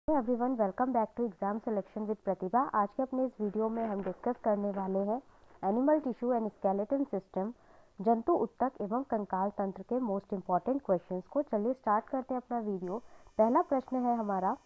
Hello everyone, welcome back to exam selection with Pratibha. आज के अपने इस वीडियो में हम डिस्कस करने वाले हैं animal tissue and skeleton system, जंतु उत्तक एवं कंकाल तंत्र के मोस्ट इंपॉर्टेंट क्वेश्चंस को। चलिए स्टार्ट करते हैं अपना वीडियो। पहला प्रश्न है हमारा,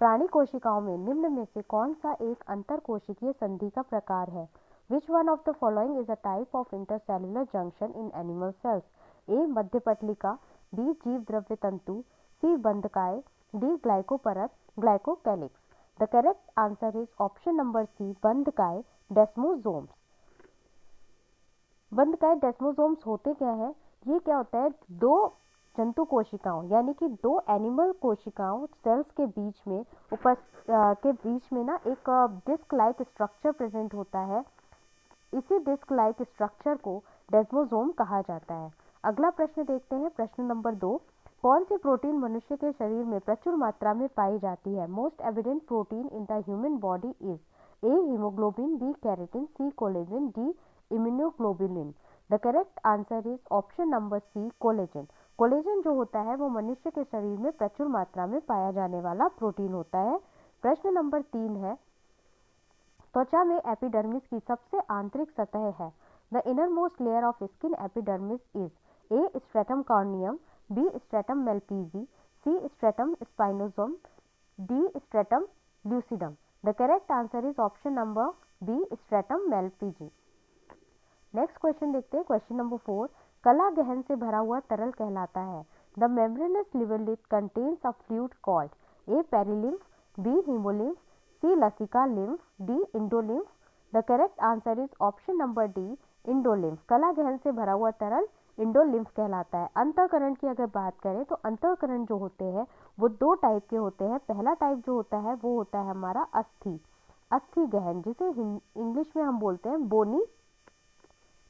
प्राणी कोशिकाओं में निम्न में से कौन सा एक अंतर कोशिकीय संधि का प्रकार है? Which one of the following is a type of intercellular junction in animal cells? A मध्यपटलिका, बी जीव द्रव्य तंतु, सी बंधकाय, डी ग्लाइकोपरत glycocalyx. The correct answer is option number C, बंधकाय डेस्मोसोम्स। बंधकाय डेस्मोसोम्स होते क्या है? ये क्या होता है, दो जंतु कोशिकाओं यानी कि दो एनिमल कोशिकाओं सेल्स के बीच में ना एक डिस्क लाइक स्ट्रक्चर प्रेजेंट होता है। इसी डिस्क लाइक स्ट्रक्चर को डेस्मोसोम कहा जाता है। अगला प्रश्न देखते हैं, प्रश्न नंबर 2। कौन सी प्रोटीन मनुष्य के शरीर में प्रचुर मात्रा में पाई जाती है? Most evident protein in the human body is A haemoglobin, B keratin, C collagen, D immunoglobulin. The correct answer is option number C, collagen. Collagen जो होता है वो मनुष्य के शरीर में प्रचुर मात्रा में पाया जाने वाला प्रोटीन होता है। प्रश्न नंबर 3 है, त्वचा में एपिडर्मिस की सबसे आंतरिक सतह है। The innermost layer of skin epidermis is A stratum corneum, B stratum malpighii, C stratum spinosum, D stratum lucidum. The correct answer is option number B, stratum malpighii. Next question देखते हैं, question number 4। कला गहन से भरा हुआ तरल कहलाता है। द मेम्ब्रेनस लिवर लिथ contains a fluid called A perilymph, B haemolymph, C लसिका lymph, D endolymph. The correct answer is option number D, endolymph. कला गहन से भरा हुआ तरल इंडोलिम्फ कहलाता है। अंतःकरण की अगर बात करें तो अंतःकरण जो होते हैं वो दो टाइप के होते हैं। पहला टाइप जो होता है वो होता है हमारा अस्थि गहन, जिसे इंग्लिश में हम बोलते हैं बोनी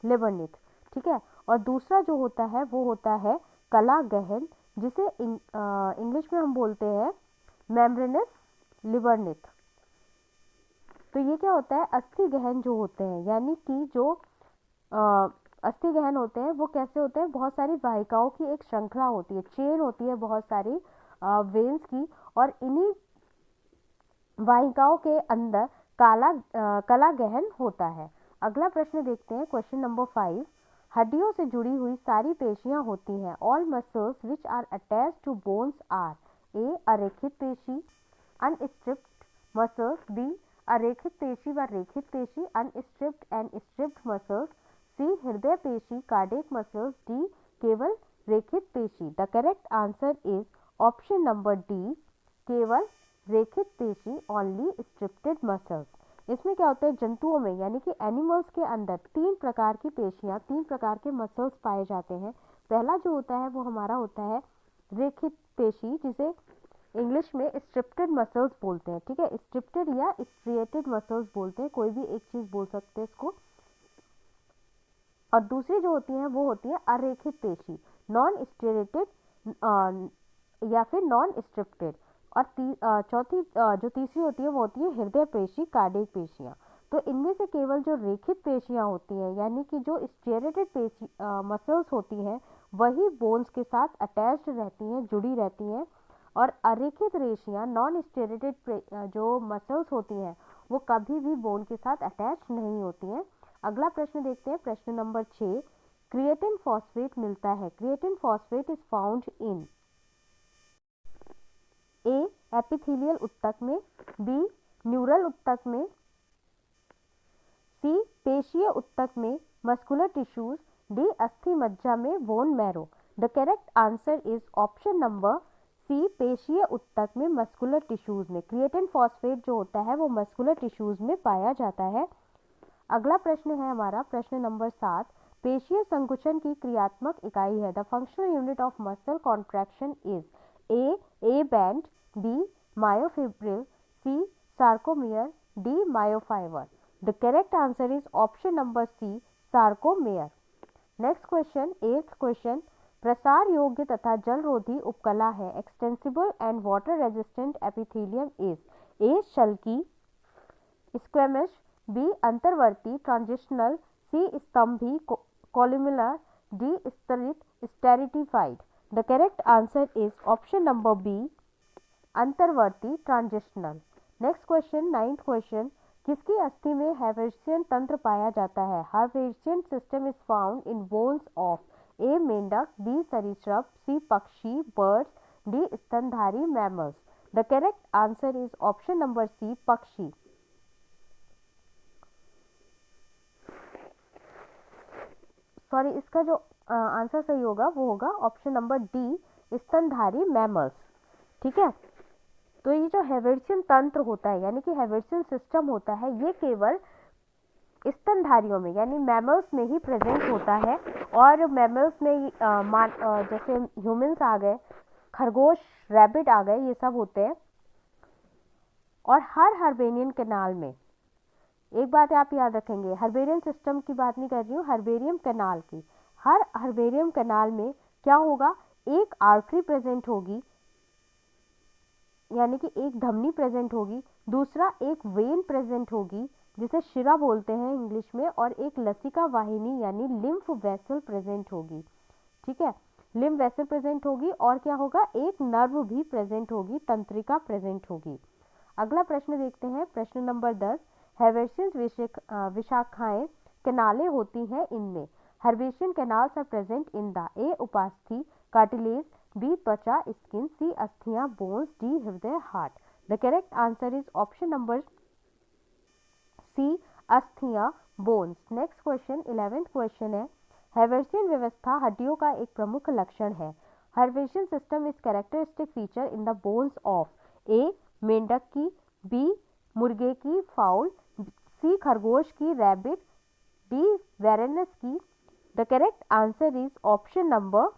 लिवर्निथ, ठीक है। और दूसरा जो होता है वो होता है कला गहन, जिसे इंग्लिश में हम बोलते हैं मेम्ब्रेनस लिवर्निथ। तो ये क्या होता है, अस्थि गहन जो होते हैं, यानी कि जो अस्थि गहन होते हैं वो कैसे होते हैं, बहुत सारी वाहिकाओं की एक श्रृंखला होती है, चेन होती है बहुत सारी वेन्स की, और इन्हीं वाहिकाओं के अंदर कला गहन होता है। अगला प्रश्न देखते हैं, क्वेश्चन नंबर 5। हड्डियों से जुड़ी हुई सारी पेशियां होती हैं। All muscles which are attached to bones are A अरेखित पेशी, अनस्ट्रिप्ड मसल्स, बी अरेखित पेशी व रेखित पेशी, unstriped and striped muscles, C हृदय पेशी कार्डियक मसल्स, डी केवल रेखित पेशी। The correct answer is option number D, केवल रेखित पेशी, ओनली स्ट्रिप्टेड मसल्स। इसमें क्या होता है, जंतुओं में यानी कि एनिमल्स के अंदर तीन प्रकार की पेशियां, तीन प्रकार के मसल्स पाए जाते हैं। पहला जो होता है वो हमारा होता है रेखित पेशी, जिसे इंग्लिश में स्ट्रिप्टेड मसल्स बोलते हैं, ठीक है। स्ट्रिप्टेड या स्ट्रिएटेड मसल्स बोलते हैं, कोई भी एक चीज बोल सकते हैं इसको। और दूसरी जो होती है वो होती है अरेखित पेशी, नॉन स्ट्रिएटेड या फिर नॉन स्ट्रिप्टेड। और चौथी जो तीसरी होती है वो होती है हृदय पेशी, कार्डियक पेशियां। तो इनमें से केवल जो रेखित पेशियां होती हैं, यानी कि जो स्टेरेटेड पेशी मसल्स होती हैं, वही बोन्स के साथ अटैच्ड रहती हैं, जुड़ी रहती हैं। और अरेखित रेशियां, नॉन स्टेरेटेड जो मसल्स होती हैं, वो कभी भी बोन के साथ अटैच नहीं होती हैं। अगला प्रश्न देखते हैं, प्रश्न नंबर 6। क्रिएटिन फॉस्फेट मिलता है। Creatine phosphate is found in A epithelial उत्तक में, बी न्यूरल उत्तक में, सी पेशीय उत्तक में, मस्कुलर टिश्यूज, डी अस्थि मज्जा में, bone marrow. The correct answer is option number C, पेशीय उत्तक में, मस्कुलर टिश्यूज में। क्रिएटिन फॉस्फेट जो होता है वो मस्कुलर टिश्यूज में पाया जाता है। अगला प्रश्न है हमारा, प्रश्न नंबर 7। पेशीय संकुचन की क्रियात्मक इकाई है। The functional unit of muscle contraction is A band, B myofibril, C sarcomere, D myofibre. The correct answer is option number C, sarcomere. Next question, 8th question. प्रसार योग्य तथा जलरोधी उपकला है। Extensible and water resistant epithelium is A शल्की, squamous, B अंतर्वर्ती transitional, C स्तंभी columnar, D स्तरित stratified. The correct answer is option number B, अंतर्वर्ती transitional. Next question, 9th question, किसकी अस्थि में हैवर्सियन तंत्र पाया जाता है? Haversian system is found in bones of A मेंढक, बी सरीसृप, सी पक्षी बर्ड्स, डी स्तनधारी mammals. The correct answer is option number C पक्षी। सॉरी, इसका जो आंसर सही होगा वो होगा ऑप्शन नंबर डी स्तनधारी मैमल्स। ठीक है, तो ये जो हैवर्सियन तंत्र होता है यानी कि हैवर्सियन सिस्टम होता है ये केवल स्तनधारियों में यानी मैमल्स में ही प्रेजेंट होता है। और मैमल्स में जैसे ह्यूमंस आ गए, खरगोश, रैबिट आ गए, ये सब होते हैं। और हर हर्बेरियन कैनाल में, एक बात आप याद रखेंगे, हर्बेरियन सिस्टम की बात नहीं कर रही हूँ, हर्बेरियम कैनाल की। हर हर्बेरियम कैनाल में क्या होगा, एक आर्टरी प्रेजेंट होगी यानी कि एक धमनी प्रेजेंट होगी, दूसरा एक वेन प्रेजेंट होगी जिसे शिरा बोलते हैं इंग्लिश में, और एक लसिका वाहिनी यानी लिम्फ वेसल प्रेजेंट होगी। ठीक है, लिम्फ वेसल प्रेजेंट होगी और क्या होगा, एक नर्व भी प्रेजेंट होगी, तंत्रिका प्रेजेंट होगी। अगला प्रश्न देखते हैं, प्रश्न नंबर 10, हैवर्सियन विशाखाएं कैनालें होती हैं इनमें। Haversian canals are present in the A उपास्थि कार्टिलेज, बी त्वचा स्किन, सी अस्थियां बोन्स, डी हृदय heart. The correct answer is option number C अस्थियां bones. Next question, 11th question है, हैवर्सियन व्यवस्था हड्डियों का एक प्रमुख लक्षण है। Haversian system is characteristic feature in the bones of A मेंढक की, बी मुर्गे की फाउल, सी खरगोश की रैबिट, डी वेरेनस की। The correct answer is option number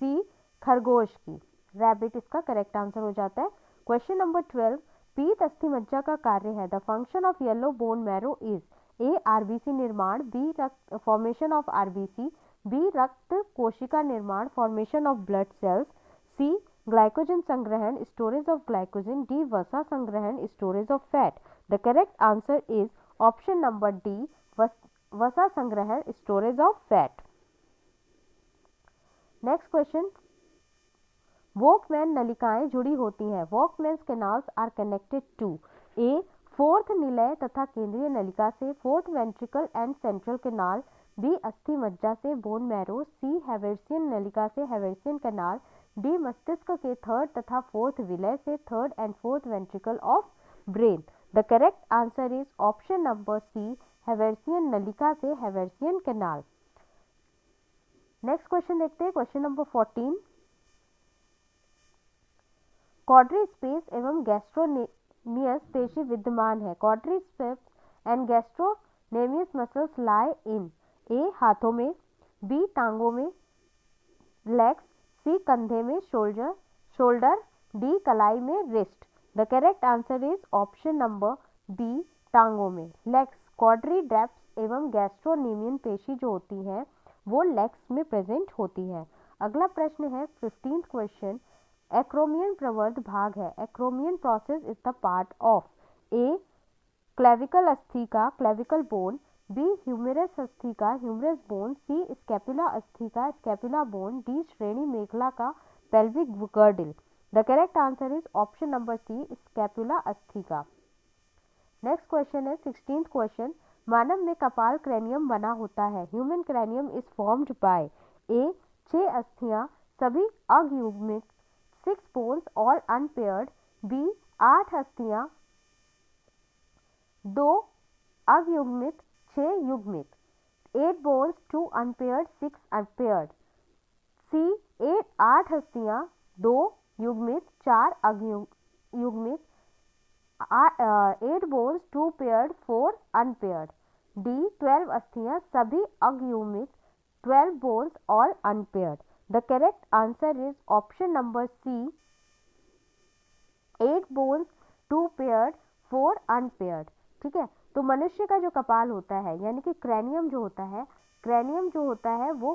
C खरगोश की, रैबिट इसका करेक्ट आंसर हो जाता है। क्वेश्चन नंबर 12, पीत अस्थि मज्जा का कार्य है। The function of yellow bone marrow is A RBC निर्माण, बी रक्त फॉर्मेशन ऑफ आरबीसी, बी रक्त कोशिका निर्माण formation of blood cells, C glycogen संग्रहण स्टोरेज ऑफ ग्लाइकोजन, डी वसा संग्रहण storage of fat. The correct answer is option number D वसा संग्रहण storage of fat. Next question, Volkmann नलिकाएं जुड़ी होती हैं। Volkmann's canals are connected to A fourth निलय तथा केंद्रीय नलिका से, fourth ventricle and central canal, B अस्थि मज्जा से बोन मैरो, सी हैवर्सियन नलिका से हैवर्सियन कैनाल, डी मस्तिष्क के थर्ड तथा फोर्थ विलय से, third and fourth ventricle of brain. The correct answer is option number C Haversian नलिका से हैवर्सियन कैनाल। नेक्स्ट क्वेश्चन देखते हैं, क्वेश्चन नंबर 14, कॉर्डरी स्पेस एवं गैस्ट्रोनेमियस पेशी विद्यमान है। कॉर्डरी स्पेस एंड गैस्ट्रोनेमियस मसल्स लाई इन ए हाथों में, बी टांगों में लेग्स, सी कंधे में शोल्डर, डी कलाई में wrist. The correct answer is option number B टांगों में लेग्स। कॉर्डरी डेप्स एवं गैस्ट्रोनेमियन पेशी जो होती हैं वो लेग्स में प्रेजेंट होती है। अगला प्रश्न है 15th क्वेश्चन, एक्रोमियन प्रवर्ध भाग है। Acromion process is the part of A clavicle अस्थि का क्लेविकल बोन, बी ह्यूमेरस अस्थि का ह्यूमरस बोन, सी स्कैपुला अस्थि का स्कैपुला बोन, डी श्रेणी मेखला का pelvic girdle. The correct answer is option number C scapula अस्थि का। नेक्स्ट क्वेश्चन है 16th क्वेश्चन, मानव में कपाल क्रैनियम बना होता है। Human cranium is formed by A 6 अस्थियां सभी अयुग्मित, 6 बोन्स ऑल अनपेयर्ड, बी 8 अस्थियां 2 अयुग्मित 6 युग्मित, 8 बोन्स 2 अनपेयर्ड 6 अनपेयर्ड, सी 8 अस्थियां 2 युग्मित 4 अयुग्मित, 8 बोन्स 2 पेयर्ड 4 अनपेयर्ड, डी 12 अस्थियां सभी अयुग्मित 12 bones all unpaired. The correct answer is option number C 8 bones 2 paired 4 unpaired. ठीक है, तो मनुष्य का जो कपाल होता है यानी कि क्रैनियम जो होता है वो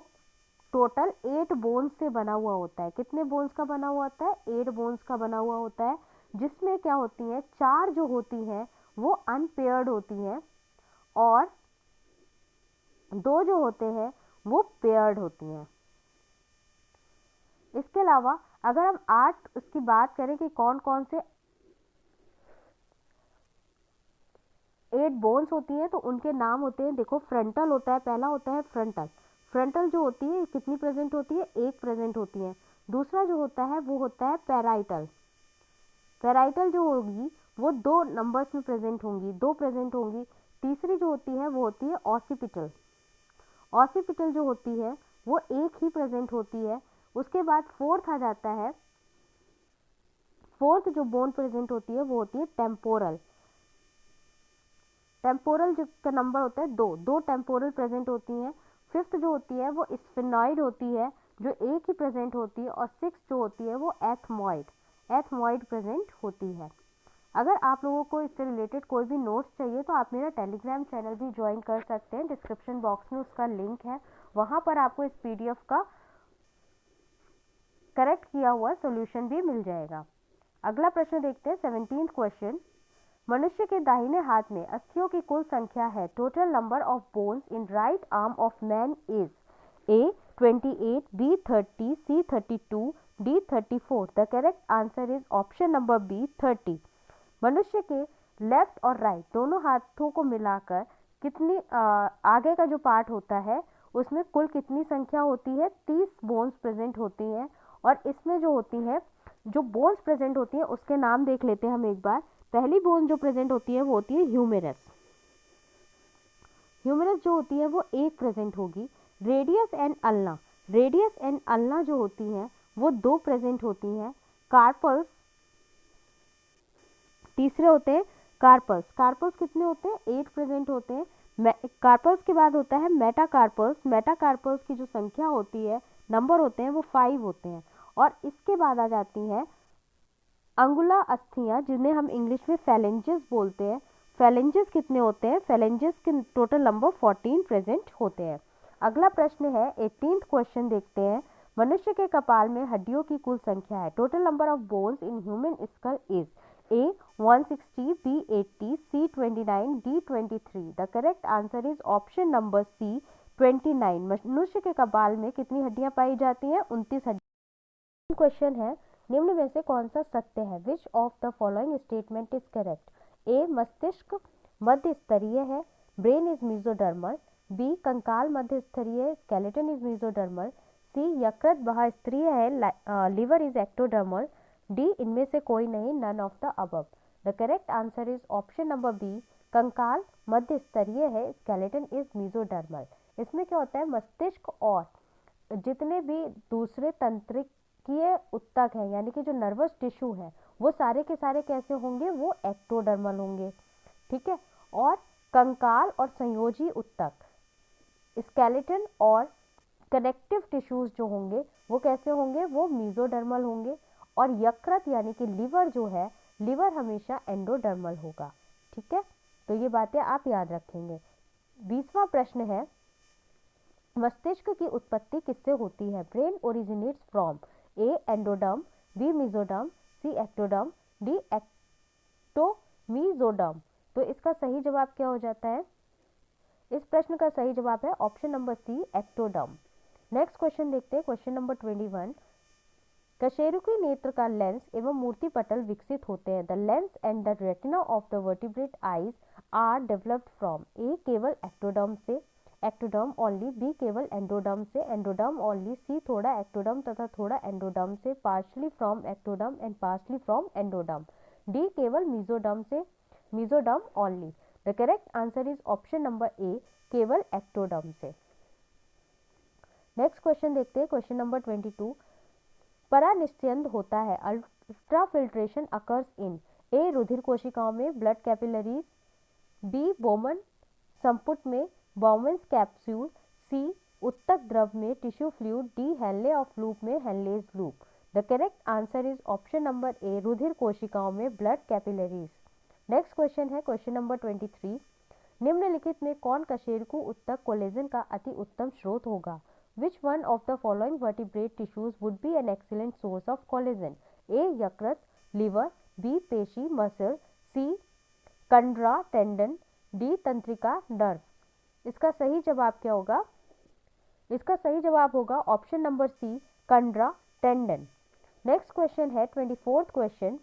टोटल 8 बोन्स से बना हुआ होता है। कितने बोन्स का बना हुआ होता है? 8 बोन्स का बना हुआ होता है, जिसमें क्या होती हैं, 4 जो होती हैं वो अनपेयर्ड होती हैं और 2 जो होते हैं वो पेयर्ड होती हैं। इसके अलावा अगर हम 8 उसकी बात करें कि कौन कौन से 8 बोन्स होती हैं तो उनके नाम होते हैं, देखो फ्रंटल होता है, पहला होता है फ्रंटल। फ्रंटल जो होती है कितनी प्रेजेंट होती है, एक प्रेजेंट होती है। दूसरा जो होता है वो होता है पैराइटल। पैराइटल जो होगी वो 2 नंबर्स में प्रेजेंट होंगी, 2 प्रेजेंट होंगी। तीसरी जो होती है वो होती है ऑसिपिटल। ऑसिपिटल जो होती है वो एक ही प्रेजेंट होती है। उसके बाद फोर्थ आ जाता है, फोर्थ जो बोन प्रेजेंट होती है वो होती है टेम्पोरल। टेम्पोरल जिसका नंबर होता है 2, 2 टेम्पोरल प्रेजेंट होती हैं। फिफ्थ जो होती है वो स्फेनॉइड होती है जो एक ही प्रेजेंट होती है। और सिक्स जो होती है वो एथमॉइड, एथमॉइड प्रेजेंट होती है। अगर आप लोगों को इससे रिलेटेड कोई भी नोट्स चाहिए तो आप मेरा टेलीग्राम चैनल भी ज्वाइन कर सकते हैं, डिस्क्रिप्शन बॉक्स में उसका लिंक है, वहाँ पर आपको इस पीडीएफ का करेक्ट किया हुआ सोल्यूशन भी मिल जाएगा। अगला प्रश्न देखते हैं, 17th क्वेश्चन। मनुष्य के दाहिने हाथ में अस्थियों की कुल संख्या है। Total number of bones in right arm of man is A 28, B 30, C 32, D 34। The correct answer is option number B 30। मनुष्य के लेफ्ट और राइट दोनों हाथों को मिलाकर कितनी आगे का जो पार्ट होता है उसमें कुल कितनी संख्या होती है, 30 बोन्स प्रेजेंट होती हैं। और इसमें जो होती है, जो बोन्स प्रेजेंट होती हैं उसके नाम देख लेते हैं हम एक बार। पहली बोन जो प्रेजेंट होती है वो होती है ह्यूमेरस। ह्यूमेरस जो होती है वो एक प्रेजेंट होगी। Radius and ulna, radius and ulna जो होती हैं वो 2 प्रेजेंट होती हैं। कार्पल्स तीसरे होते हैं कार्पल्स। कार्पल्स कितने होते हैं, 8 प्रेजेंट होते हैं। कार्पल्स के बाद होता है मेटाकार्पल्स। मेटाकार्पल्स की जो संख्या होती है, नंबर होते हैं वो 5 होते हैं। और इसके बाद आ जाती हैं अंगुला अस्थियां जिन्हें हम इंग्लिश में फैलेंजेस बोलते हैं। फैलेंजेस कितने होते हैं, फैलेंजेस के टोटल नंबर 14 प्रेजेंट होते हैं। अगला प्रश्न है 18th क्वेश्चन देखते हैं। मनुष्य के कपाल में हड्डियों की कुल संख्या है। Total number of bones in human skull is A 160, B 80, C 29, D 23। The correct answer is option number C 29। मनुष्य के कपाल में कितनी हड्डियां पाई जाती हैं, 29 हड्डियां। क्वेश्चन है, निम्न में से कौन सा सत्य है? Which of the following statement is correct? A मस्तिष्क मध्य स्तरीय है, ब्रेन इज मीजोडर्मल। बी कंकाल मध्य स्तरीय, स्केलेटन इज मीजोडर्मल। सी यकृत बहस्तरीय है, लिवर इज एक्टोडर्मल। डी इनमें से कोई नहीं, none of the above. The correct answer is option number B, कंकाल मध्य स्तरीय है, स्केलेटन इज मीजोडर्मल। इसमें क्या होता है, मस्तिष्क और जितने भी दूसरे तंत्रिकीय उत्तक हैं यानी कि जो नर्वस टिश्यू है वो सारे के सारे कैसे होंगे, वो एक्टोडर्मल होंगे। ठीक है। और कंकाल और संयोजी उत्तक, स्केलेटन और कनेक्टिव टिश्यूज जो होंगे वो कैसे होंगे, वो मीजोडर्मल होंगे। और यकृत यानी कि लिवर जो है, लिवर हमेशा एंडोडर्मल होगा। ठीक है, तो ये बातें आप याद रखेंगे। 20वां प्रश्न है, मस्तिष्क की उत्पत्ति किससे होती है? Brain originates from A endoderm, B mesoderm, C ectoderm, D ectomesoderm. तो इसका सही जवाब क्या हो जाता है? इस प्रश्न का सही जवाब है option number C, ectoderm. Next question देखते हैं, क्वेश्चन नंबर 21। कशेरुकी नेत्र का लेंस एवं मूर्ति पटल विकसित होते हैं। The lens and the retina of the vertebrate eyes are developed from A केवल एक्टोडर्म से, एक्टोडर्म ओनली, बी केवल एंडोडर्म से, एंडोडर्म ओनली, सी थोड़ा एक्टोडर्म तथा थोड़ा एंडोडर्म से, partially from ectoderm and partially from endoderm, D केवल mesoderm से, mesoderm only. The correct answer is option number A, केवल एक्टोडर्म से। नेक्स्ट क्वेश्चन देखते हैं, क्वेश्चन नंबर 22। परानिस्यंद होता है। अल्ट्राफिल्ट्रेशन अकर्स इन ए रुधिर कोशिकाओं में, ब्लड कैपिलरीज, बी बोमन संपुट में, बाउमेंस कैप्सूल, सी उत्तक द्रव में, tissue fluid, D Henle of loop में, Henle's loop. The correct answer is option number A, रुधिर कोशिकाओं में, ब्लड कैपिलरीज। नेक्स्ट क्वेश्चन है, क्वेश्चन नंबर 23। निम्नलिखित में कौन कशेरुकी उत्तक कोलेजन का अति उत्तम स्रोत होगा? Which one of the following vertebrate tissues would be an excellent source of collagen? A. यकृत, liver, B. पेशी मसल, C. कंडरा tendon, D. तंत्रिका नर्व। इसका सही जवाब क्या होगा? इसका सही जवाब होगा ऑप्शन नंबर सी, कंडरा टेंडन। नेक्स्ट क्वेश्चन है 24th क्वेश्चन,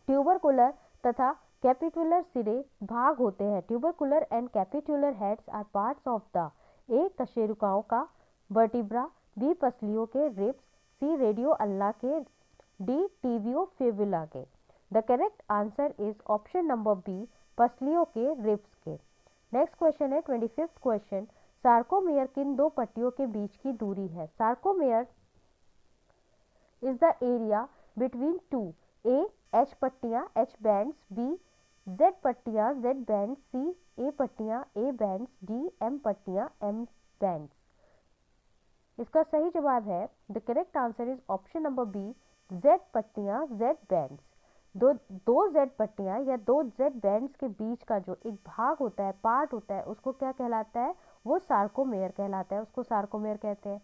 ट्यूबरकुलर तथा कैपिटुलर सिरे भाग होते हैं। Tubercular and capitular heads are parts of the A कशेरुकाओं का वर्टिब्रा, बी पसलियों के रिब्स, सी रेडियो अल्ला के, डी टीबियो फिबुला के। The correct answer is option number B, पसलियों के रिब्स के। नेक्स्ट क्वेश्चन है 25th क्वेश्चन, सार्कोमेयर किन दो पट्टियों के बीच की दूरी है? Sarcomere is the area between two A H पट्टियाँ एच बैंड्स, बी जेड पट्टियाँ जेड बैंड, सी ए पट्टियाँ ए बैंड्स, डी एम पट्टियाँ एम बैंड्स। इसका सही जवाब है, the correct answer is option number B, Z पट्टियाँ जेड बैंड्स। दो जेड पट्टियाँ या दो जेड बैंड्स के बीच का जो एक भाग होता है, पार्ट होता है, उसको क्या कहलाता है? वो सार्कोमेयर कहलाता है, उसको सार्कोमेयर कहते हैं।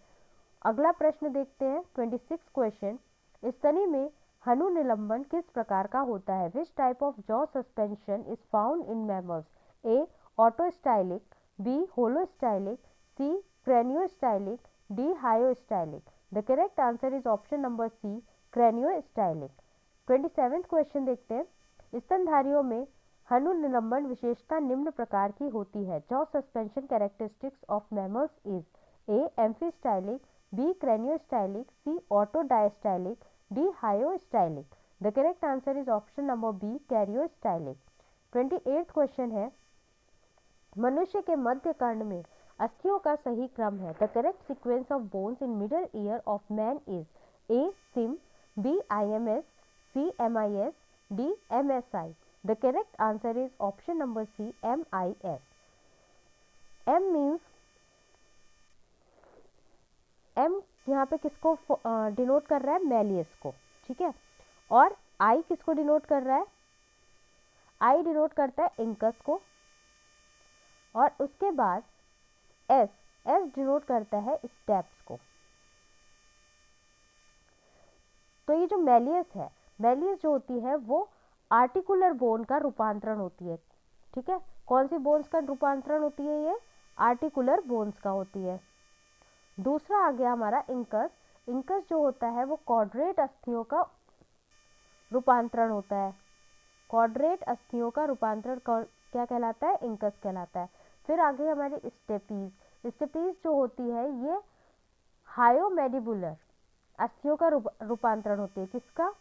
अगला प्रश्न देखते हैं 26 क्वेश्चन, स्तनी में हनु निलंबन किस प्रकार का होता है? Which type of jaw suspension is found in mammals? A autostylic, B holostylic, C craniostylic, D hyostylic. The correct answer is option number C, craniostylic. 27th question देखते हैं, स्तनधारियों में हनु निलंबन विशेषता निम्न प्रकार की होती है। Jaw suspension characteristics of mammals is A amphistylic, B craniostylic, C autodiastylic, D hyostylic. The correct answer is option number B, craniostylic. 28th question है, मनुष्य के मध्य कर्ण में अस्थियों का सही क्रम है। The correct sequence of bones in middle ear of man is A SIM, B IMS, C MIS, D MSI. The correct answer is option number C, MIS. M means, M यहाँ पे किसको डिनोट कर रहा है? Malleus को, ठीक है। और आई किसको डिनोट कर रहा है? आई डिनोट करता है इंकस को। और उसके बाद एस, एस डिनोट करता है स्टेप्स को। तो ये जो मैलियस है, मैलियस जो होती है वो आर्टिकुलर बोन का रूपांतरण होती है, ठीक है। कौन सी बोन्स का रूपांतरण होती है? ये आर्टिकुलर बोन्स का होती है। दूसरा आ गया हमारा इंकस। इंकस जो होता है वो कॉर्डेट अस्थियों का रूपांतरण होता है। कॉर्डेट अस्थियों का रूपांतरण क्या कहलाता है? इंकस कहलाता है। फिर आगे हमारी स्टेपीज। स्टेपीज जो होती है ये हायोमेडिबुलर अस्थियों का रूपांतरण होती है। किसका?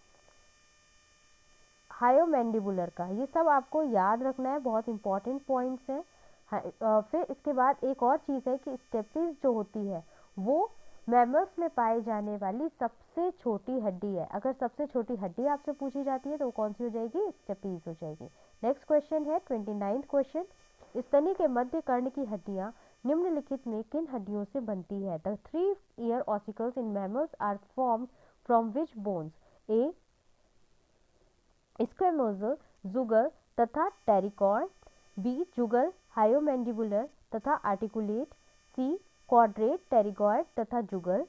हायोमेंडिबुलर का। ये सब आपको याद रखना है, बहुत इंपॉर्टेंट पॉइंट्स हैं। फिर इसके बाद एक और चीज़ है कि स्टेपीज जो होती है वो मैमल्स में पाई जाने वाली सबसे छोटी हड्डी है। अगर सबसे छोटी हड्डी आपसे पूछी जाती है तो वो कौन सी हो जाएगी? स्टेपीज हो जाएगी। नेक्स्ट क्वेश्चन है 29th क्वेश्चन, स्तनी के मध्य कर्ण की हड्डियां निम्नलिखित में किन हड्डियों से बनती है? The 3 ear ossicles in mammals are formed from which bones? A squamosal, jugal तथा टेरिकॉर्ड, बी जुगल हायोमेंडिबुलर तथा आर्टिकुलेट, सी क्वाड्रेट टेरिगॉइड तथा जुगल,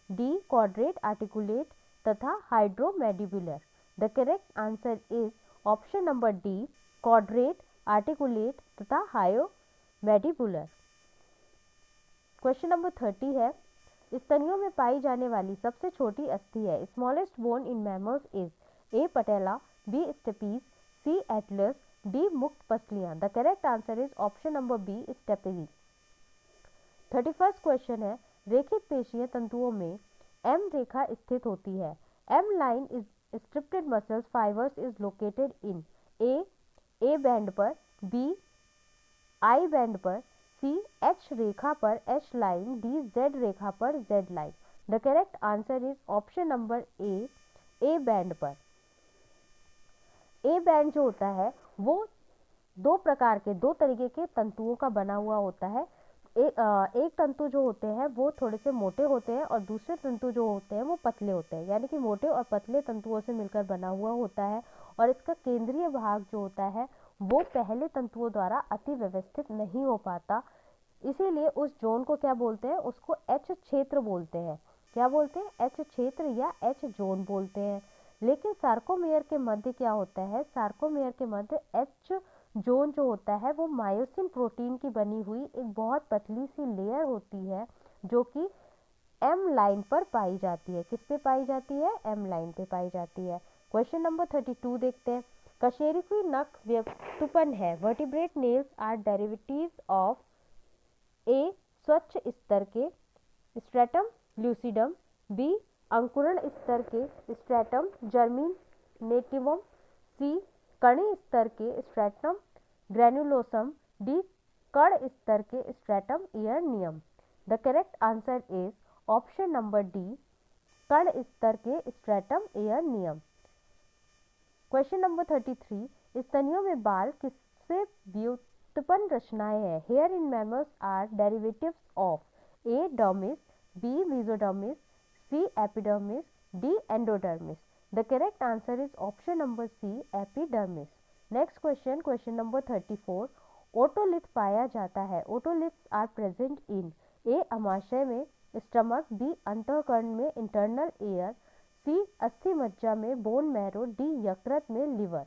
डी क्वाड्रेट आर्टिकुलेट तथा hyomandibular. The correct answer is option number D, quadrate articulate तथा हायोमेडिबुलर। क्वेश्चन नंबर 30 है, स्तनियों में पाई जाने वाली सबसे छोटी अस्थि है। Smallest bone in mammals is A patella, B stapes, C atlas, D मुक्त पसलियां। The correct answer is option number B, stapes. 31st question है, रेखित पेशीय तंतुओं में एम रेखा स्थित होती है। M line is striated muscles fibers is located in A band पर, बी आई बैंड पर, सी एच रेखा पर एच लाइन, डी जेड रेखा पर Z line. The correct answer is option number A band पर। ए बैंड जो होता है वो दो तरीके के तंतुओं का बना हुआ होता है। एक तंतु जो होते हैं वो थोड़े से मोटे होते हैं और दूसरे तंतु जो होते हैं वो पतले होते हैं, यानी कि मोटे और पतले तंतुओं से मिलकर बना हुआ होता है। और इसका केंद्रीय भाग जो होता है वो पहले तंतुओं द्वारा अति व्यवस्थित नहीं हो पाता, इसीलिए उस जोन को क्या बोलते हैं? उसको एच क्षेत्र बोलते हैं। क्या बोलते हैं? एच क्षेत्र या एच जोन बोलते हैं। लेकिन सार्कोमेयर के मध्य क्या होता है? सार्कोमेयर के मध्य एच जोन जो होता है वो मायोसिन प्रोटीन की बनी हुई एक बहुत पतली सी लेयर होती है जो कि एम लाइन पर पाई जाती है। किस पे पाई जाती है? एम लाइन पे पाई जाती है। क्वेश्चन नंबर 32 देखते हैं। कशेरुकी नख व्युत्पन्न है। Vertebrate nails are derivatives of A स्वच्छ स्तर के स्ट्रेटम ल्यूसिडम, बी अंकुरण स्तर के स्ट्रेटम जर्मिनेटिवम, सी कणी स्तर के स्ट्रेटम ग्रेनुलोसम, डी कण स्तर के स्ट्रेटम इयरनियम। The correct answer is option number D, कण स्तर के स्ट्रेटम इयरनियम। क्वेश्चन नंबर 33, स्तनियों में बाल किससे व्युत्पन्न रचनाएं हैं? Hair in mammals are derivatives of A dermis, B mesodermis, C epidermis, D endodermis. The correct answer is option number C, epidermis. Next question, question number 34, otolith पाया जाता है। ओटोलिथ्स आर प्रेजेंट इन ए अमाशय में, स्टमक, बी अंतःकरण में internal air, सी अस्थि मज्जा में, bone marrow, D यकृत में, liver.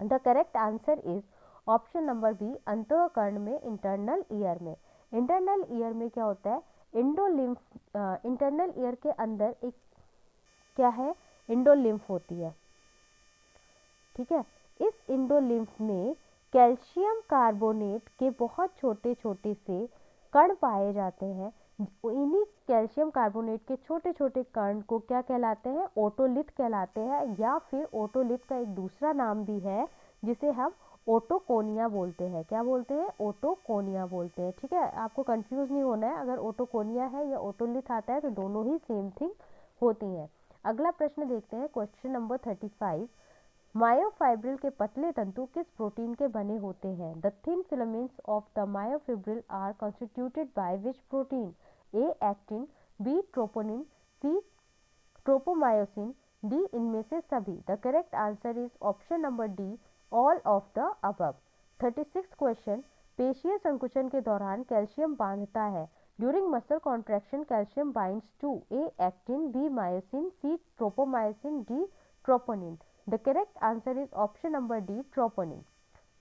The correct answer is option number B, अंतःकरण में इंटरनल ईयर में। इंटरनल ईयर में क्या होता है? इंटरनल ईयर के अंदर एक क्या है? इंडोलिम्फ होती है। ठीक है, इस इंडोलिम्फ में कैल्शियम कार्बोनेट के बहुत छोटे छोटे से कण पाए जाते हैं। इन्हीं कैल्शियम कार्बोनेट के छोटे छोटे कण को क्या कहलाते हैं? ओटोलिथ कहलाते हैं, या फिर ओटोलिथ का एक दूसरा नाम भी है जिसे हम ओटोकोनिया बोलते हैं। क्या बोलते हैं? ओटोकोनिया बोलते हैं। ठीक है, आपको कंफ्यूज नहीं होना है, अगर ओटोकोनिया है या ओटोलिथ आता है तो दोनों ही सेम थिंग होती हैं। अगला प्रश्न देखते हैं, क्वेश्चन नंबर 35, मायोफाइब्रिल के पतले तंतु किस प्रोटीन के बने होते हैं? The thin filaments of the myofibril are constituted by which protein? A actin, B troponin, C tropomyosin, D इनमें से सभी। The correct answer is option number D, all of the above. 36 question, पेशीय संकुचन के दौरान कैल्शियम बांधता है। During muscle contraction calcium binds to A actin, B myosin, C tropomyosin, D troponin. The correct answer is option number D, troponin.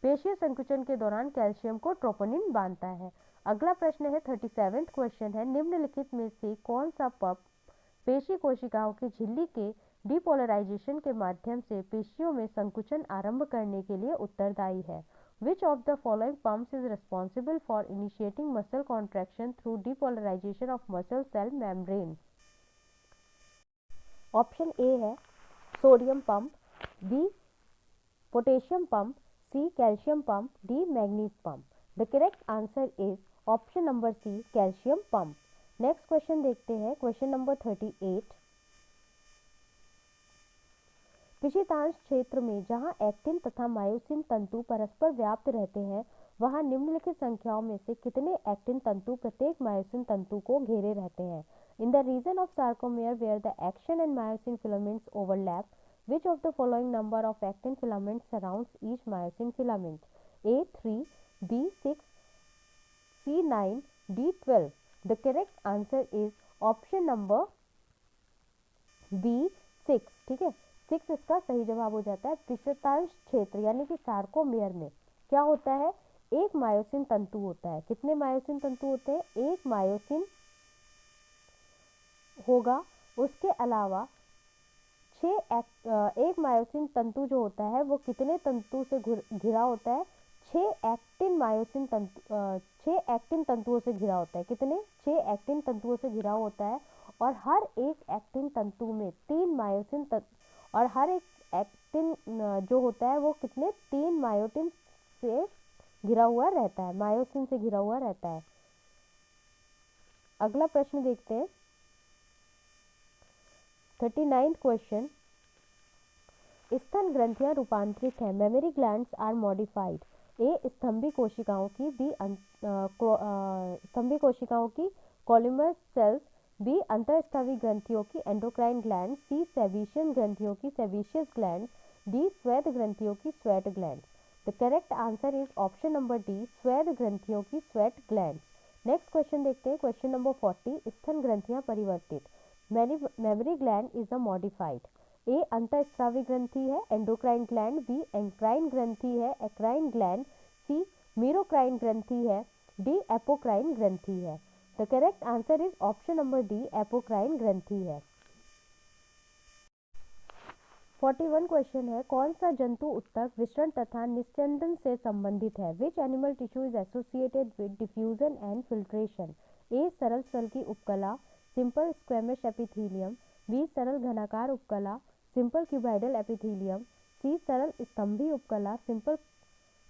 पेशीय संकुचन के दौरान कैल्शियम को ट्रोपोनिन बांधता है। अगला प्रश्न है 37 क्वेश्चन है, निम्नलिखित में से कौन सा पंप पेशी कोशिकाओं की झिल्ली के डिपोलराइजेशन के माध्यम से पेशियों में संकुचन आरंभ करने के लिए उत्तरदायी है? Which of the following pumps is responsible for initiating muscle contraction through depolarization of muscle cell membrane? Option A है sodium pump, B potassium pump, C calcium pump, D manganese pump. The correct answer is option number C, calcium pump. Next question देखते हैं, question number 38, पिशितांश क्षेत्र में जहां actin तथा myosin तंतु परस्पर व्याप्त रहते हैं, वहां निम्नलिखित संख्याओं में से कितने एक्टिन तंतु प्रत्येक मायोसिन तंतु को घेरे रहते हैं? In the region of sarcomere where the actin and myosin filaments overlap, which of the following number of actin filaments surrounds each myosin filament? A 3, B 6, C 9, D 12. The correct answer is option number B 6। ठीक है, 6 इसका सही जवाब हो जाता है। पिशितांश क्षेत्र यानी कि सार्कोमेयर में क्या होता है? एक मायोसिन तंतु होता है। कितने मायोसिन तंतु होते हैं? एक मायोसिन होगा, उसके अलावा एक मायोसिन तंतु जो होता है वो कितने तंतु से घिरा होता है? 6 एक्टिन तंतुओं से घिरा होता है। कितने? 6 एक्टिन तंतुओं से घिरा होता है, और हर एक एक्टिन तंतु में 3 मायोसिन और हर एक एक्टिन जो होता है वो कितने? 3 मायोटिन से घिरा हुआ रहता है, मायोसिन से घिरा हुआ रहता है। अगला प्रश्न देखते हैं, 39 क्वेश्चन, स्तन ग्रंथियां रूपांतरित हैं। Memory glands are modified. A स्तंभी कोशिकाओं की, बी स्तंभी कोशिकाओं की कॉलमस सेल्स, बी अंतःस्रावी ग्रंथियों की एंडोक्राइन ग्लैंड, सी सेबेशियन ग्रंथियों की सेबेशियस ग्लैंड, डी स्वेद ग्रंथियों की sweat gland. The correct answer is option number D, स्वेद ग्रंथियों की स्वेट ग्लैंड। नेक्स्ट क्वेश्चन देखते हैं, क्वेश्चन नंबर 40, स्तन ग्रंथियां परिवर्तित। Memory gland is a modified. A अंतःस्रावी ग्रंथि है, एंडोक्राइन ग्लैंड, बी एंक्राइन ग्रंथि है, एक्राइन ग्लैंड, सी मीरोक्राइन ग्रंथि है, डी एपोक्राइन ग्रंथि है। The correct answer is option number D, apocrine ग्रंथि है। 41 क्वेश्चन है, कौन सा जंतु उत्तक विसरण तथा निस्यंदन से संबंधित है? Which animal tissue is associated with diffusion and filtration? A सरल सल की उपकला, सिंपल स्क्वेमिश एपिथीलियम, बी सरल घनाकार उपकला, सिंपल क्यूबाइडल एपिथीलियम, सी सरल स्तंभी उपकला, सिंपल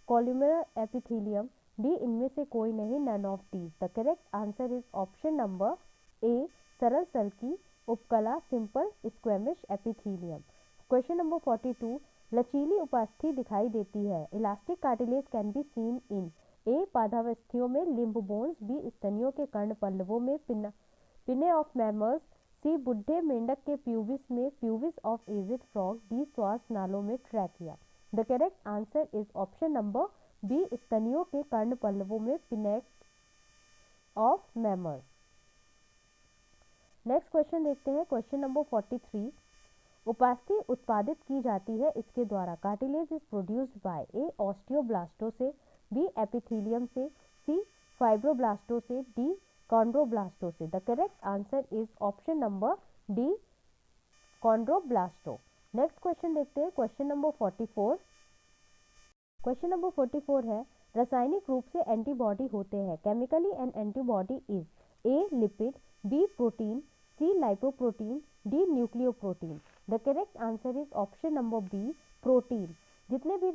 कॉलुमर एपिथीलियम, डी इनमें से कोई नहीं, none of these. The correct answer is option number A, सरल सल की उपकला, simple squamous epithelium. Question number 42, लचीली उपास्थि दिखाई देती है। Elastic cartilage can be seen in A पादावस्थियों में, लिम्ब बोन्स, बी स्तनियों के कर्ण पल्लवों में, पिने ऑफ मैमल्स, सी बुढ़े मेंढक के प्यूबिस में, pubis of aged frog, D श्वास नालों में, trachea. The correct answer is option number B, स्तनियों के कर्ण पल्लवों में, pinnae of mammals. Next question देखते हैं, क्वेश्चन नंबर 43, उपास्थि उत्पादित की जाती है इसके द्वारा? कार्टिलेज इज प्रोड्यूस्ड बाय ए ऑस्टियोब्लास्टों से, बी एपिथीलियम से, सी फाइब्रोब्लास्टों से, डी कॉन्ड्रोब्लास्टों से। The correct answer is option number D, कॉन्ड्रोब्लास्टो। नेक्स्ट क्वेश्चन देखते हैं, क्वेश्चन नंबर 44। क्वेश्चन नंबर 44 है, रासायनिक रूप से एंटीबॉडी होते हैं। Chemically an antibody is A lipid, B protein, C lipoprotein, D nucleoprotein. The correct answer is option number B, protein. जितने भी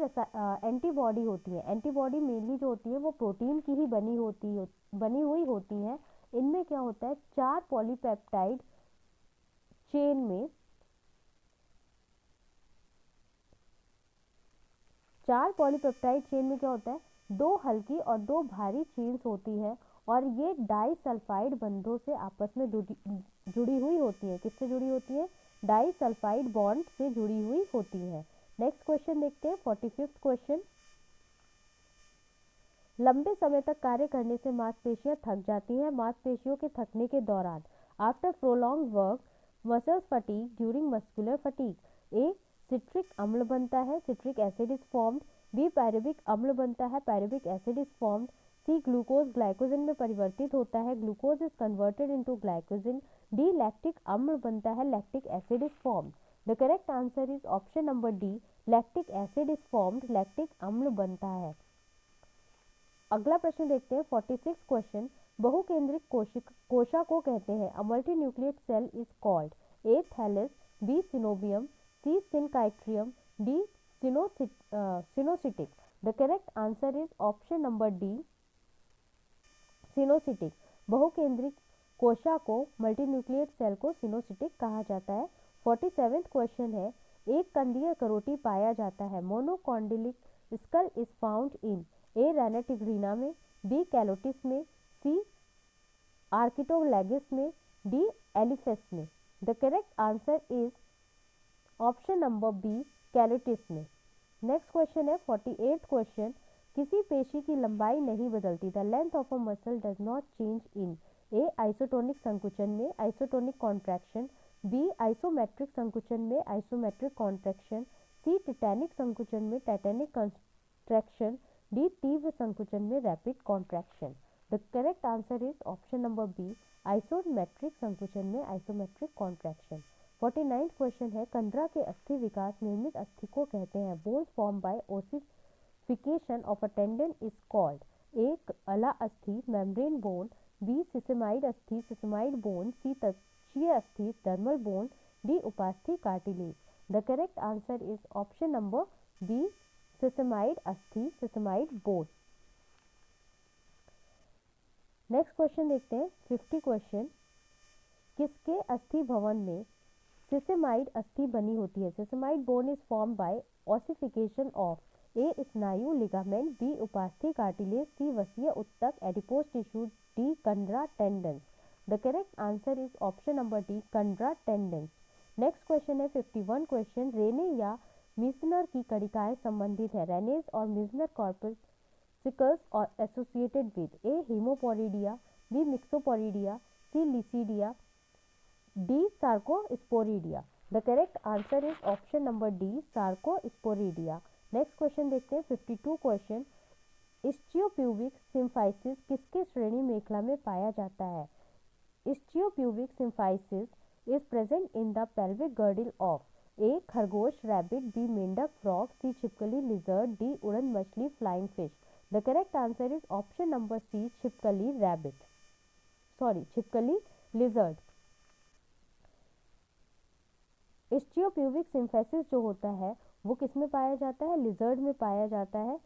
एंटीबॉडी होती है, एंटीबॉडी मेनली जो होती है वो प्रोटीन की ही बनी हुई होती है। इनमें क्या होता है, 4 पॉलीपेप्टाइड चेन में 4 पॉलीपेप्टाइड चेन में क्या होता है, 2 हल्की और 2 भारी चेन्स होती है, और ये डाइसल्फाइड बंधों से आपस में जुड़ी हुई होती है। किससे जुड़ी होती है? डाइसल्फाइड बॉन्ड से जुड़ी हुई होती है। नेक्स्ट क्वेश्चन देखते हैं, 45th क्वेश्चन। लंबे समय तक कार्य करने से मांसपेशियां थक जाती हैं। मांसपेशियों के थकने के दौरान, after prolong work, muscles fatigue, during muscular fatigue, A citric अम्ल बनता है, citric acid is formed, B pyruvic अम्ल बनता है, pyruvic acid is formed, C glucose glycogen में परिवर्तित होता है, glucose is converted into glycogen, D lactic अम्ल बनता है, lactic acid is formed. The correct answer is option number D, lactic acid is formed, lactic अम्ल बनता है। अगला प्रश्न देखते हैं, 46 क्वेश्चन। बहुकेंद्रिक कोशिका को कहते हैं? A multi nucleate cell is called A thallus, B coenobium, C syncytium, D coenocytic. The correct answer is option number D, coenocytic. बहुकेंद्रिक कोशिका को, मल्टी न्यूक्लिएट सेल को सिनोसिटिक कहा जाता है। 47th क्वेश्चन है, एक कंदीय करोटी पाया जाता है। Monocondylic skull is found in A Rana tigrina में, बी कैलोटिस में, सी आर्किटोलैगिस में, डी एलिफेस में। The correct answer is option number B, Calotes में। नेक्स्ट क्वेश्चन है, 48th क्वेश्चन। किसी पेशी की लंबाई नहीं बदलती। The length of a muscle does not change in A isotonic संकुचन में, आइसोटोनिक कॉन्ट्रैक्शन, बी आइसोमेट्रिक संकुचन में, आइसोमेट्रिक कॉन्ट्रैक्शन, सी टिटैनिक संकुचन में, टाइटैनिक कॉन्ट्रैक्शन, डी तीव्र संकुचन में, rapid contraction. The correct answer is option number B, isometric संकुचन में, आइसोमेट्रिक कॉन्ट्रैक्शन। 49th क्वेश्चन है, कंदरा के अस्थि विकास निर्मित अस्थि को कहते हैं? Bones form by ossification of a tendon is called ए अला अस्थि, मेम्ब्रेन बोन, बी सिसेमाइड अस्थि, सिसेमाइड बोन, सी तक्षीय अस्थि, डर्मल बोन, डी उपास्थि cartilage. The correct answer is option number B, sesamoid अस्थि, सिसेमाइड बोन। नेक्स्ट क्वेश्चन देखते हैं, 50 question. किसके अस्थि भवन में सिसेमाइड अस्थि बनी होती है? Sesamoid bone is form by ossification of A स्नायु लिगामेंट, बी उपास्थि कार्टिलेज, सी वसीय उत्तक एडिपोज टिश्यू, डी कंडरा tendons. The correct answer is option number D, कंडरा टेंडन्स। नेक्स्ट क्वेश्चन है, 51 क्वेश्चन। रेने या मिसनर की कणिकाएं संबंधित है? रेनेज और मिसनर कॉर्पसिकल्स और associated with A haemosporidia, B myxosporidia, C लिसिडिया, D sarcosporidia. The correct answer is option number D, sarcosporidia. Next question देखते हैं, 52 क्वेश्चन। इस्चियोप्यूबिक सिम्फाइसिस किसके श्रेणी मेखला में पाया जाता है? Ischiopubic symphysis is present in the pelvic girdle of A. खरगोश रैबिट, B. मेंढक फ्रॉग, C. छिपकली लिजर्ड, D. उड़न मछली flying fish. The correct answer is option number C. छिपकली रैबिट, सॉरी छिपकली लिजर्ड. इस्चियोप्यूबिक सिम्फाइसिस जो होता है वो किस में पाया जाता है? लिजर्ड में पाया जाता है.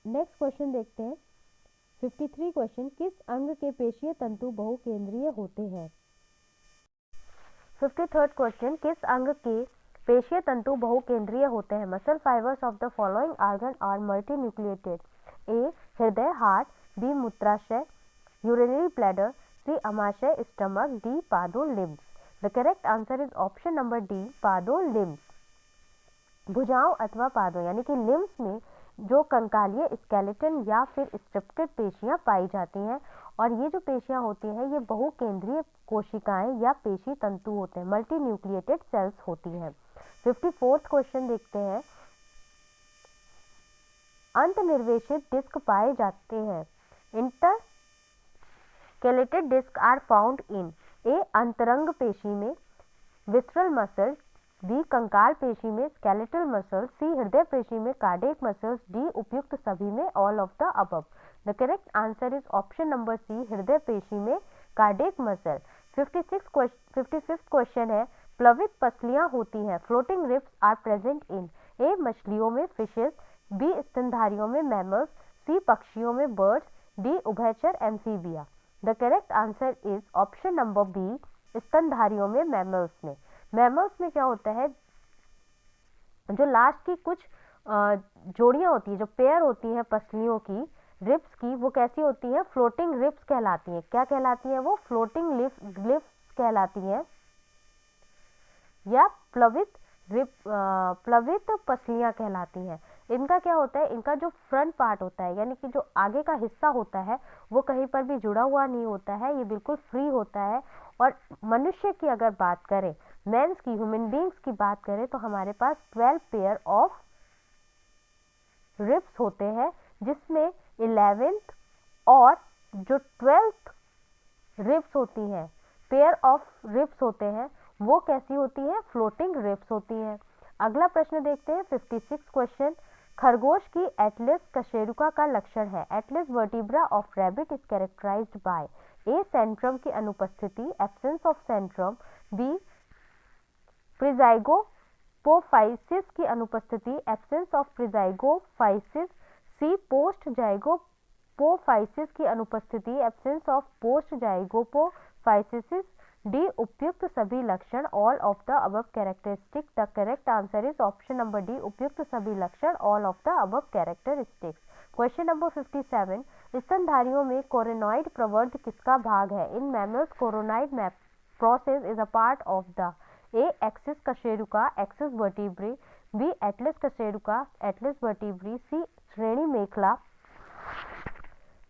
नेक्स्ट क्वेश्चन देखते हैं. 53 क्वेश्चन. किस अंग के पेशीय तंतु बहुकेंद्रीय होते हैं? 53rd question. किस अंग के पेशीय तंतु बहुकेंद्रीय होते हैं? Muscle fibers of the following organ are multi nucleated. A. हृदय हार्ट, बी. मूत्राशय यूरिनरी ब्लैडर, सी. अमाशय स्टमक, डी. पादों limbs. The correct answer is option number D. पादों लिम्स. भुजाओं अथवा पादों यानी कि लिम्स में जो कंकालीय स्केलेटन या फिर स्ट्रिप्टेड पेशियां पाई जाती हैं और ये जो पेशियां होती हैं ये बहुकेंद्रीय कोशिकाएं या पेशी तंतु होते हैं, मल्टी न्यूक्लिएटेड सेल्स होती हैं. 54th क्वेश्चन देखते हैं. अंतर्निर्वेशित डिस्क पाए जाते हैं. इंटरकेलेटेड डिस्क आर फाउंड इन ए. अंतरंग पेशी में विसरल मसल, बी. कंकाल पेशी में स्केलेटल मसल, सी. हृदय पेशी में कार्डियक मसल्स, डी. उपयुक्त सभी में all of the above. The correct answer is option number C. हृदय पेशी में कार्डियक मसल. 55th क्वेश्चन है. प्लवित पसलियां होती हैं. Floating ribs are present in A. मछलियों में फिशेस, बी. स्तनधारियों में मैमल्स, सी. पक्षियों में बर्ड्स, डी. उभयचर amphibia. The correct answer is option number B. स्तनधारियों में मैमल्स में. मैमल्स में क्या होता है, जो लास्ट की कुछ जोड़ियां होती है, जो पेयर होती हैं पसलियों की, रिब्स की, वो कैसी होती हैं? फ्लोटिंग रिब्स कहलाती हैं. क्या कहलाती हैं वो? फ्लोटिंग लिप्स कहलाती हैं या प्लवित पसलियां कहलाती हैं. इनका क्या होता है, इनका जो फ्रंट पार्ट होता है यानी कि जो आगे का हिस्सा होता है वो कहीं पर भी जुड़ा हुआ नहीं होता है, ये बिल्कुल फ्री होता है. और मनुष्य की अगर बात करें, मेंस की, ह्यूमन बींग्स की बात करें तो हमारे पास 12 पेयर ऑफ रिब्स होते हैं, जिसमें 11th और जो 12th रिब्स होती हैं, पेयर ऑफ रिब्स होते हैं, वो कैसी होती हैं? फ्लोटिंग रिब्स होती हैं. अगला प्रश्न देखते हैं. 56 क्वेश्चन. खरगोश की एटलस कशेरुका का लक्षण है. Atlas vertebra of rabbit is characterized by A. Centrum की अनुपस्थिति, absence of centrum, B. Prezygapophysis की अनुपस्थिति, absence of prezygapophysis, C. Post zygapophysis की अनुपस्थिति, absence of post zygapophysis, D. उपयुक्त सभी लक्षण all of the above characteristic. The correct answer is option number D. उपयुक्त सभी लक्षण all of the above characteristics. Question number 57. स्तनधारियों में कोरोनॉइड प्रवर्ध किसका भाग है? In mammals coronoid process is a part of the A. Axis कशेरुका, एक्सिस वर्टिब्रे, बी. एटलस कशेरुका, एटलस वर्टिब्री, सी. श्रेणी मेखला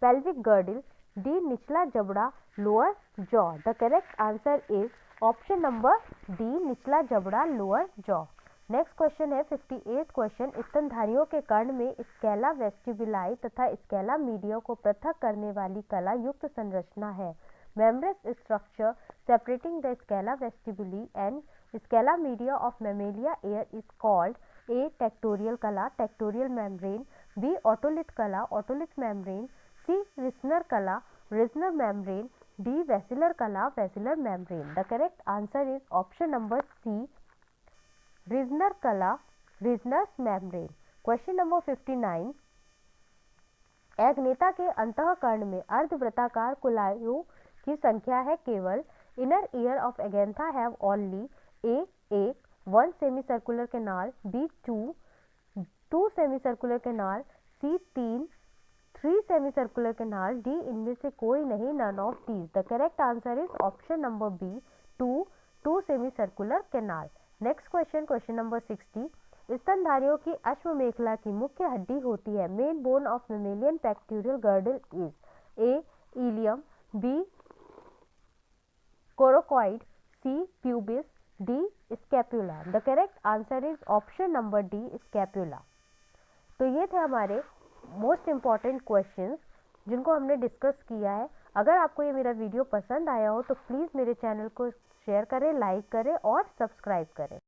pelvic girdle, डी. निचला जबड़ा lower jaw. The correct answer is option number D. निचला जबड़ा लोअर जॉ. नेक्स्ट क्वेश्चन है. 58th question. स्तनधारियों के कर्ण में स्केला वेस्टिबुलाई तथा स्केला मीडिया को पृथक करने वाली कला युक्त संरचना है. membrane structure separating the scala vestibuli and scala media of mammalia air is called A. tectorial कला, tectorial membrane, B. otolith कला, otolith membrane, C. Risner कला, Risner membrane, D. vesicular कला, vesicular membrane. The correct answer is option number C. Risner कला, Risner's membrane. Question number 59. अग्नेता के अंतःकरण में अर्धवृत्ताकार कुलायों की संख्या है केवल. Inner ear of Agnatha have only A. 1 semi circular canal, B. 2 semi circular canal, C. 3 semi circular canal, D. इनमें से कोई नहीं, none of these. The correct answer is option number B. 2 semi circular canal. Next question. Question number 60. स्तनधारियों की अश्वमेखला की मुख्य हड्डी होती है. Main bone of mammalian pectoral girdle is A. Ilium, B. Coracoid, C. Pubis, D. Scapula. The correct answer is option number D. Scapula. तो ये थे हमारे मोस्ट इम्पॉर्टेंट क्वेश्चंस जिनको हमने डिस्कस किया है। अगर आपको ये मेरा वीडियो पसंद आया हो तो प्लीज़ मेरे चैनल को शेयर करें, लाइक करें और सब्सक्राइब करें।